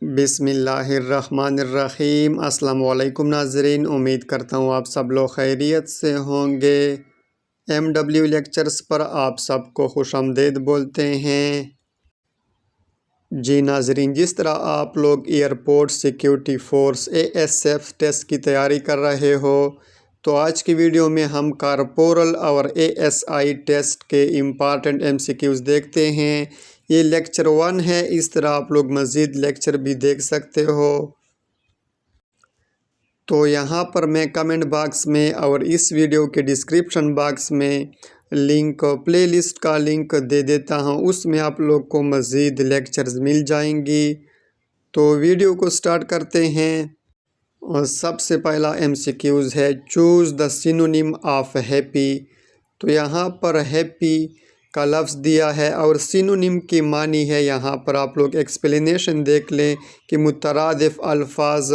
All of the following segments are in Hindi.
बिस्मिल्लाहिर्रहमानिर्रहीम। अस्सलाम वालेकुम नाज़रीन, उम्मीद करता हूँ आप सब लोग खैरियत से होंगे। MW लेक्चर्स पर आप सबको खुशामदीद बोलते हैं। जी नाज़रीन, जिस तरह आप लोग airport security force ASF test की तैयारी कर रहे हो, तो आज की वीडियो में हम कॉर्पोरल और ASI टेस्ट के इम्पॉर्टेंट MCQs देखते हैं। ये लेक्चर 1 है। इस तरह आप लोग मज़ीद लेक्चर भी देख सकते हो। तो यहाँ पर मैं कमेंट बॉक्स में और इस वीडियो के डिस्क्रिप्शन बॉक्स में प्लेलिस्ट का लिंक दे देता हूँ, उसमें आप लोग को मज़ीद लेक्चर्स मिल जाएंगी। तो वीडियो को स्टार्ट करते हैं। और सबसे पहला MCQs है, choose the synonym of happy. तो यहाँ पर हैप्पी का लफ्ज़ दिया है और सिनोनिम की मानी है। यहाँ पर आप लोग एक्सप्लेनेशन देख लें कि मुतरादिफ अल्फाज।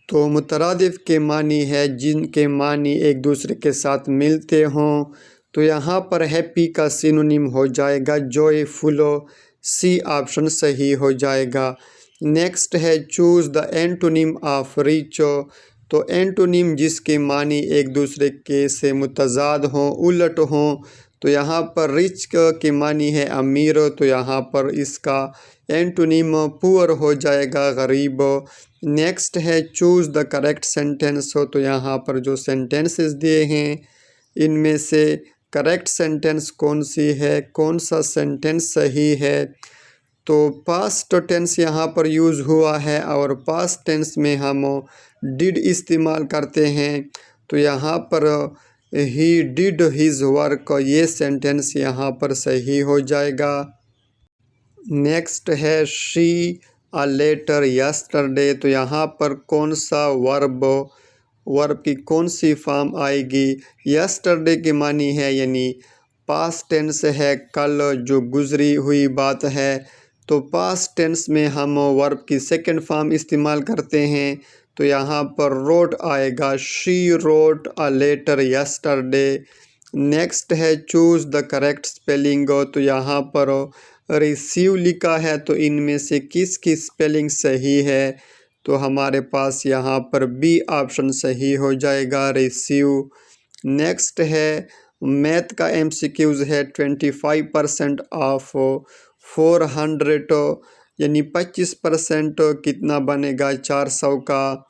तो मुतरादिफ के मानी है जिनके मानी एक दूसरे के साथ मिलते हों। तो यहाँ पर हैप्पी का सिनोनिम हो जाएगा जॉयफुल। सी ऑप्शन सही हो जाएगा। नेक्स्ट है, choose the antonym of rich. तो एंटोनिम जिसके मानी एक दूसरे के से मुतजाद हों, उलट हों। तो यहाँ पर रिच के मानी है अमीर, तो यहाँ पर इसका एंटोनिम पुअर हो जाएगा, गरीब। नेक्स्ट है, चूज़ द करेक्ट सेंटेंस। हो तो यहाँ पर जो सेंटेंसेस दिए हैं इनमें से करेक्ट सेंटेंस कौन सी है, कौन सा सेंटेंस सही है। तो पास्ट टेंस यहाँ पर यूज़ हुआ है और पास्ट टेंस में हम डिड इस्तेमाल करते हैं। तो यहाँ पर ही डिड हिज वर्क, ये सेंटेंस यहाँ पर सही हो जाएगा। नेक्स्ट है, शी अ लेटर यस्टरडे। तो यहाँ पर कौन सा वर्ब की कौन सी फॉर्म आएगी। यस्टरडे की मानी है यानी पास्ट टेंस है, कल जो गुजरी हुई बात है। तो पास्ट टेंस में हम वर्ब की सेकंड फॉर्म इस्तेमाल करते हैं। तो यहाँ पर रोट आएगा, she wrote a letter yesterday. Next है, चूज़ द करेक्ट स्पेलिंग। तो यहाँ पर रिसीव लिखा है, तो इनमें से किसकी स्पेलिंग सही है। तो हमारे पास यहाँ पर बी ऑप्शन सही हो जाएगा, रिसीव। नेक्स्ट है, मैथ का MCQs है, 25% ऑफ 400 यानी 25% कितना बनेगा 400 का।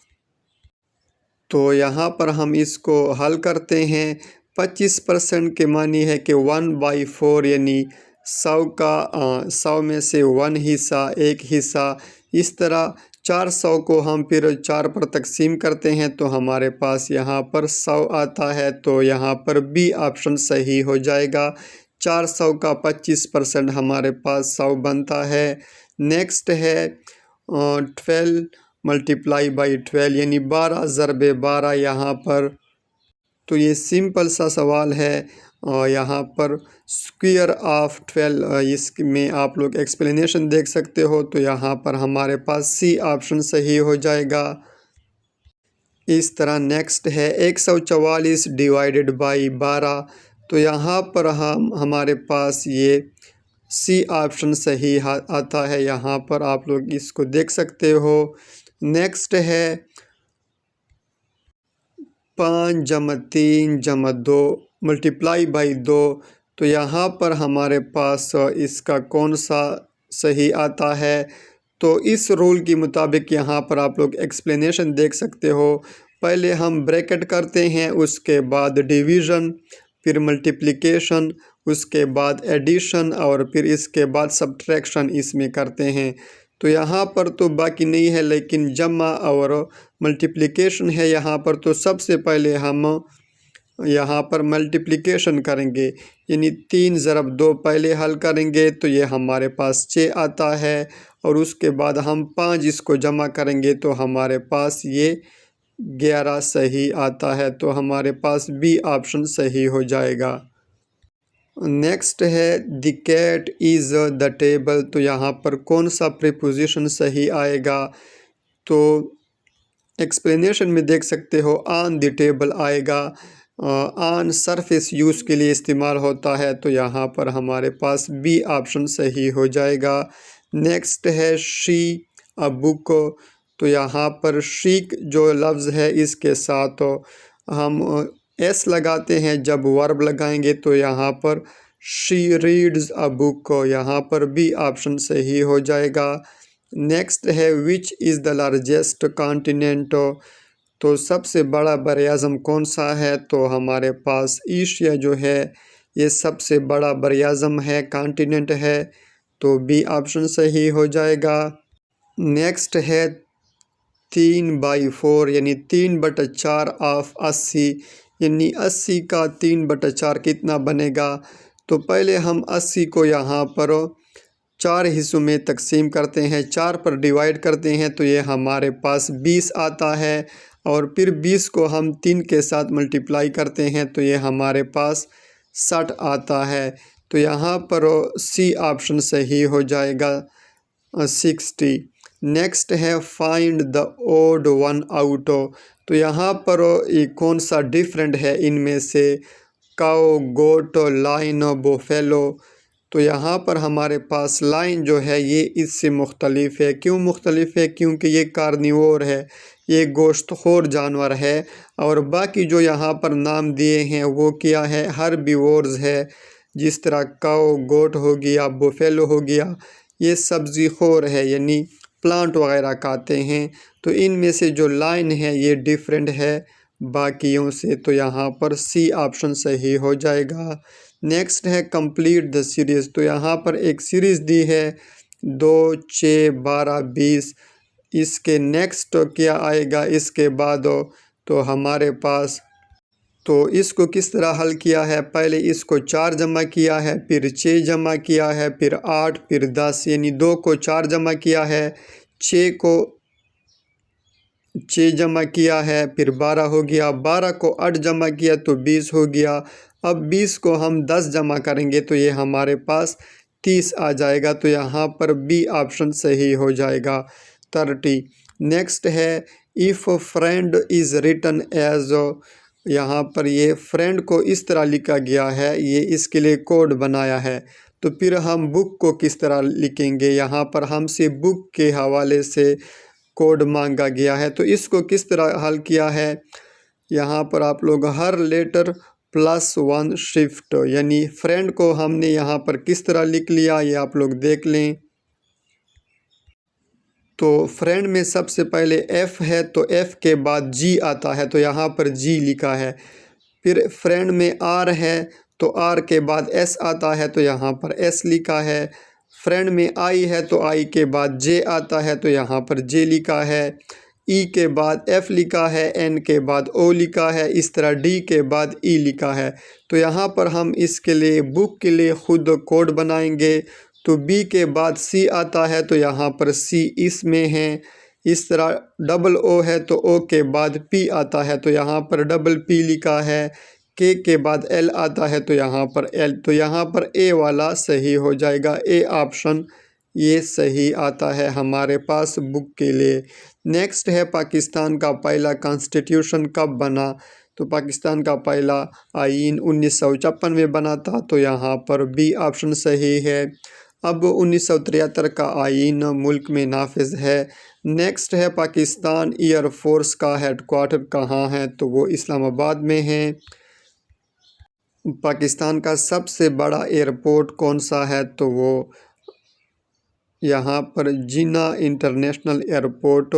तो यहाँ पर हम इसको हल करते हैं। 25% के मानी है कि 1/4 यानी 100 में से 1 हिस्सा, एक हिस्सा। इस तरह 400 को हम फिर 4 पर तकसीम करते हैं तो हमारे पास यहाँ पर 100 आता है। तो यहाँ पर बी ऑप्शन सही हो जाएगा। 400 का 25% हमारे पास 100 बनता है। नेक्स्ट है 12 मल्टीप्लाई बाई 12 यानी 12 ज़रबे 12 यहाँ पर। तो ये सिंपल सा सवाल है। यहाँ पर स्क्वायर ऑफ 12 इसमें आप लोग एक्सप्लेनेशन देख सकते हो। तो यहाँ पर हमारे पास सी ऑप्शन सही हो जाएगा। इस तरह नेक्स्ट है 144 डिवाइडेड बाई 12। तो यहाँ पर हमारे पास ये सी ऑप्शन सही आता है। यहाँ पर आप लोग इसको देख सकते हो। नेक्स्ट है 5 + 3 + 2 मल्टीप्लाई बाई 2। तो यहाँ पर हमारे पास इसका कौन सा सही आता है। तो इस रूल के मुताबिक यहाँ पर आप लोग एक्सप्लेनेशन देख सकते हो। पहले हम ब्रैकेट करते हैं, उसके बाद डिवीज़न, फिर मल्टीप्लिकेशन, उसके बाद एडिशन और फिर इसके बाद सब्ट्रैक्शन इसमें करते हैं। तो यहाँ पर तो बाकी नहीं है, लेकिन जमा और मल्टीप्लिकेशन है यहाँ पर। तो सबसे पहले हम यहाँ पर मल्टीप्लिकेशन करेंगे यानी 3 ज़रब 2 पहले हल करेंगे तो ये हमारे पास 6 आता है। और उसके बाद हम 5 इसको जमा करेंगे तो हमारे पास ये 11 सही आता है। तो हमारे पास बी ऑप्शन सही हो जाएगा। नेक्स्ट है the cat is the table. तो यहाँ पर कौन सा प्रीपोजिशन सही आएगा। तो एक्सप्लेनेशन में देख सकते हो ऑन द टेबल आएगा। ऑन सरफेस यूज़ के लिए इस्तेमाल होता है। तो यहाँ पर हमारे पास बी ऑप्शन सही हो जाएगा। नेक्स्ट है शी अ बुक। तो यहाँ पर शीक जो लफ्ज़ है इसके साथ हम एस लगाते हैं जब वर्ब लगाएंगे, तो यहाँ पर शी रीड्स अ बुक, यहाँ पर बी ऑप्शन सही हो जाएगा। नेक्स्ट है which is the largest continent, तो सबसे बड़ा बरआज़म कौन सा है, तो हमारे पास एशिया जो है ये सबसे बड़ा बरआज़म है, कॉन्टिनेंट है, तो बी ऑप्शन सही हो जाएगा। नेक्स्ट है 3/4 यानी 3/4 ऑफ 80, यानी 80 का 3/4 कितना बनेगा। तो पहले हम 80 को यहाँ पर 4 हिस्सों में तकसीम करते हैं, 4 पर डिवाइड करते हैं, तो ये हमारे पास 20 आता है। और फिर 20 को हम 3 के साथ मल्टीप्लाई करते हैं, तो ये हमारे पास 60 आता है। तो यहाँ पर सी ऑप्शन सही हो जाएगा, 60। नेक्स्ट है find the odd one out, तो यहाँ पर ये कौन सा डिफरेंट है इनमें से, काओ, गोट, लाइन, बोफेलो। तो यहाँ पर हमारे पास लाइन जो है ये इससे मुख्तलिफ है। क्यों मुख्तलिफ है? क्योंकि ये कार्निवोर है, ये गोश्तखोर जानवर है। और बाकी जो यहाँ पर नाम दिए हैं वो क्या है, हर्बीवोर्स है। जिस तरह काओ, गोट हो गया, बोफेलो हो गया, ये सब्ज़ी खोर है, यानी प्लांट वगैरह खाते हैं। तो इनमें से जो लाइन है ये डिफरेंट है बाकियों से, तो यहाँ पर सी ऑप्शन सही हो जाएगा। नेक्स्ट है कंप्लीट द सीरीज़, तो यहाँ पर एक सीरीज़ दी है 2, 6, 12, 20। इसके नेक्स्ट क्या आएगा इसके बाद, तो हमारे पास, तो इसको किस तरह हल किया है, पहले इसको 4 जमा किया है, फिर 6 जमा किया है, फिर 8, फिर 10, यानी 2 को 4 जमा किया है, 6 को 6 जमा किया है, फिर 12 हो गया, 12 को 8 जमा किया तो 20 हो गया। अब 20 को हम 10 जमा करेंगे तो ये हमारे पास 30 आ जाएगा, तो यहाँ पर बी ऑप्शन सही हो जाएगा, 30। नेक्स्ट है if friend is written as, यहाँ पर ये फ्रेंड को इस तरह लिखा गया है, ये इसके लिए कोड बनाया है। तो फिर हम बुक को किस तरह लिखेंगे, यहाँ पर हमसे बुक के हवाले से कोड मांगा गया है। तो इसको किस तरह हल किया है, यहाँ पर आप लोग हर लेटर +1 शिफ्ट, यानी फ्रेंड को हमने यहाँ पर किस तरह लिख लिया ये आप लोग देख लें। तो फ्रेंड में सबसे पहले एफ़ है, तो एफ़ के बाद जी आता है, तो यहाँ पर जी लिखा है। फिर फ्रेंड में आर है, तो आर के बाद एस आता है, तो यहाँ पर एस लिखा है। फ्रेंड में आई है, तो आई के बाद जे आता है, तो यहाँ पर जे लिखा है। ई के बाद एफ़ लिखा है, एन के बाद ओ लिखा है, इस तरह डी के बाद ई लिखा है। तो यहाँ पर हम इसके लिए बुक के लिए ख़ुद कोड बनाएंगे। तो बी के बाद सी आता है, तो यहाँ पर सी इसमें है। इस तरह डबल ओ है, तो ओ के बाद पी आता है, तो यहाँ पर डबल पी लिखा है। के बाद एल आता है, तो यहाँ पर एल, तो यहाँ पर ए वाला सही हो जाएगा, ए ऑप्शन ये सही आता है हमारे पास बुक के लिए। नेक्स्ट है पाकिस्तान का पहला कॉन्स्टिट्यूशन कब बना, तो पाकिस्तान का पहला आइन 1956 में बना था, तो यहाँ पर बी ऑप्शन सही है। अब 1973 का आइन मुल्क में नाफिज है। नेक्स्ट है पाकिस्तान एयर फोर्स का हेडक्वार्टर कहाँ है, तो वो इस्लामाबाद में है। पाकिस्तान का सबसे बड़ा एयरपोर्ट कौन सा है, तो वो यहाँ पर जिन्ना इंटरनेशनल एयरपोर्ट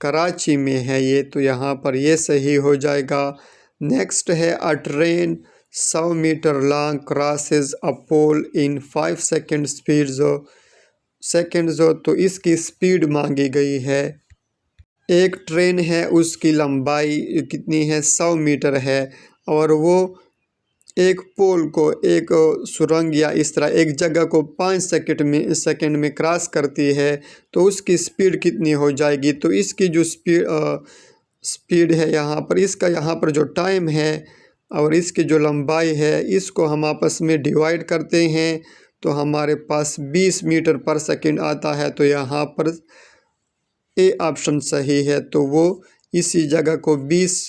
कराची में है ये, तो यहाँ पर ये सही हो जाएगा। नेक्स्ट है a train 100 metre long crosses a pole in 5 second seconds, तो इसकी स्पीड मांगी गई है। एक ट्रेन है उसकी लंबाई कितनी है, 100 मीटर है, और वो एक पोल को, एक सुरंग या इस तरह एक जगह को 5 सेकंड में क्रॉस करती है, तो उसकी स्पीड कितनी हो जाएगी। तो इसकी जो स्पीड है यहाँ पर, इसका यहाँ पर जो टाइम है और इसकी जो लंबाई है, इसको हम आपस में डिवाइड करते हैं, तो हमारे पास 20 मीटर पर सेकंड आता है, तो यहाँ पर ए ऑप्शन सही है। तो वो इसी जगह को 20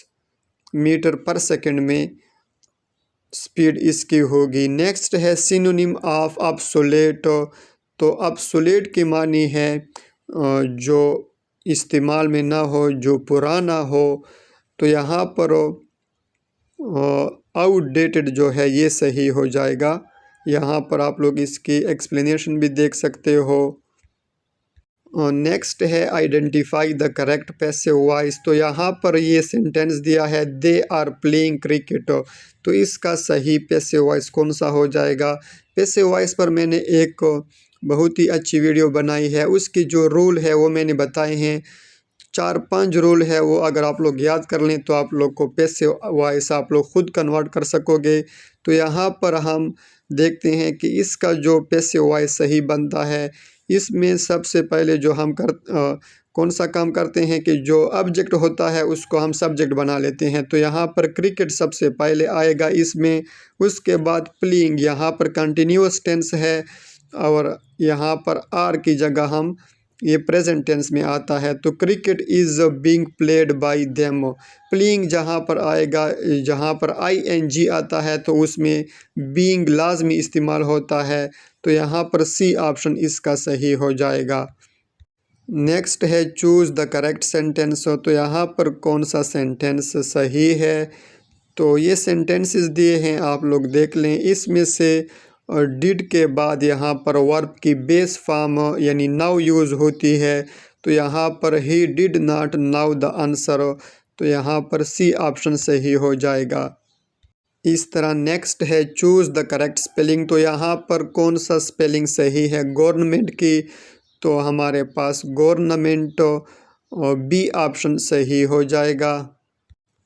मीटर पर सेकंड में स्पीड इसकी होगी। नेक्स्ट है सिनोनिम ऑफ ऑब्सोलेट, तो ऑब्सोलेट की मानी है जो इस्तेमाल में ना हो, जो पुराना हो, तो यहाँ पर आउटडेटेड जो है ये सही हो जाएगा। यहाँ पर आप लोग इसकी एक्सप्लेनेशन भी देख सकते हो। नेक्स्ट है identify the correct passive voice. तो यहाँ पर ये सेंटेंस दिया है दे आर प्लेइंग क्रिकेट, तो इसका सही पैसिव वॉइस कौन सा हो जाएगा। पैसिव वॉइस पर मैंने एक बहुत ही अच्छी वीडियो बनाई है, उसकी जो रूल है वो मैंने बताए हैं। 4-5 रूल है, वो अगर आप लोग याद कर लें तो आप लोग को पैसिव वॉइस आप लोग खुद कन्वर्ट कर सकोगे। तो यहाँ पर हम देखते हैं कि इसका जो पैसिव वॉइस सही बनता है, इसमें सबसे पहले जो हम कौन सा काम करते हैं कि जो ऑब्जेक्ट होता है उसको हम सब्जेक्ट बना लेते हैं। तो यहाँ पर क्रिकेट सबसे पहले आएगा इसमें, उसके बाद प्लेइंग, यहाँ पर कंटिन्यूअस टेंस है और यहाँ पर आर की जगह हम ये प्रेजेंट टेंस में आता है। तो cricket is being played by them. Playing जहाँ पर आएगा, जहाँ पर ING आता है तो उसमें बीइंग लाजमी इस्तेमाल होता है। तो यहाँ पर सी ऑप्शन इसका सही हो जाएगा। नेक्स्ट है चूज़ द करेक्ट सेंटेंस। तो यहाँ पर कौन सा सेंटेंस सही है, तो ये सेंटेंसेस दिए हैं, आप लोग देख लें। इसमें से डिड के बाद यहाँ पर वर्ब की बेस फॉर्म यानी नाउ यूज़ होती है। तो यहाँ पर he did not now the answer, तो यहाँ पर सी ऑप्शन सही हो जाएगा। इस तरह नेक्स्ट है चूज़ द करेक्ट स्पेलिंग। तो यहाँ पर कौन सा स्पेलिंग सही है गवर्नमेंट की, तो हमारे पास गवर्नमेंट बी ऑप्शन सही हो जाएगा।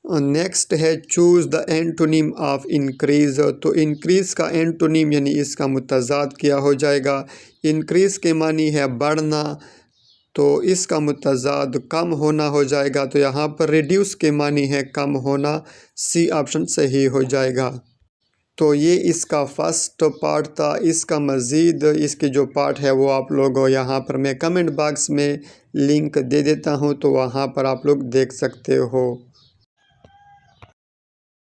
नेक्स्ट है choose the antonym of increase. तो इंक्रीज़ का एंटोनिम यानी इसका मुतज़ाद क्या हो जाएगा। इंक्रीज़ के मानी है बढ़ना, तो इसका मुतज़ाद कम होना हो जाएगा। तो यहाँ पर रिड्यूस के मानी है कम होना, सी ऑप्शन सही हो जाएगा। तो ये इसका फर्स्ट पार्ट था। इसका मज़ीद इसके जो पार्ट है वो आप लोग यहाँ पर मैं कमेंट बॉक्स में लिंक दे देता हूँ, तो वहाँ पर आप लोग देख सकते हो।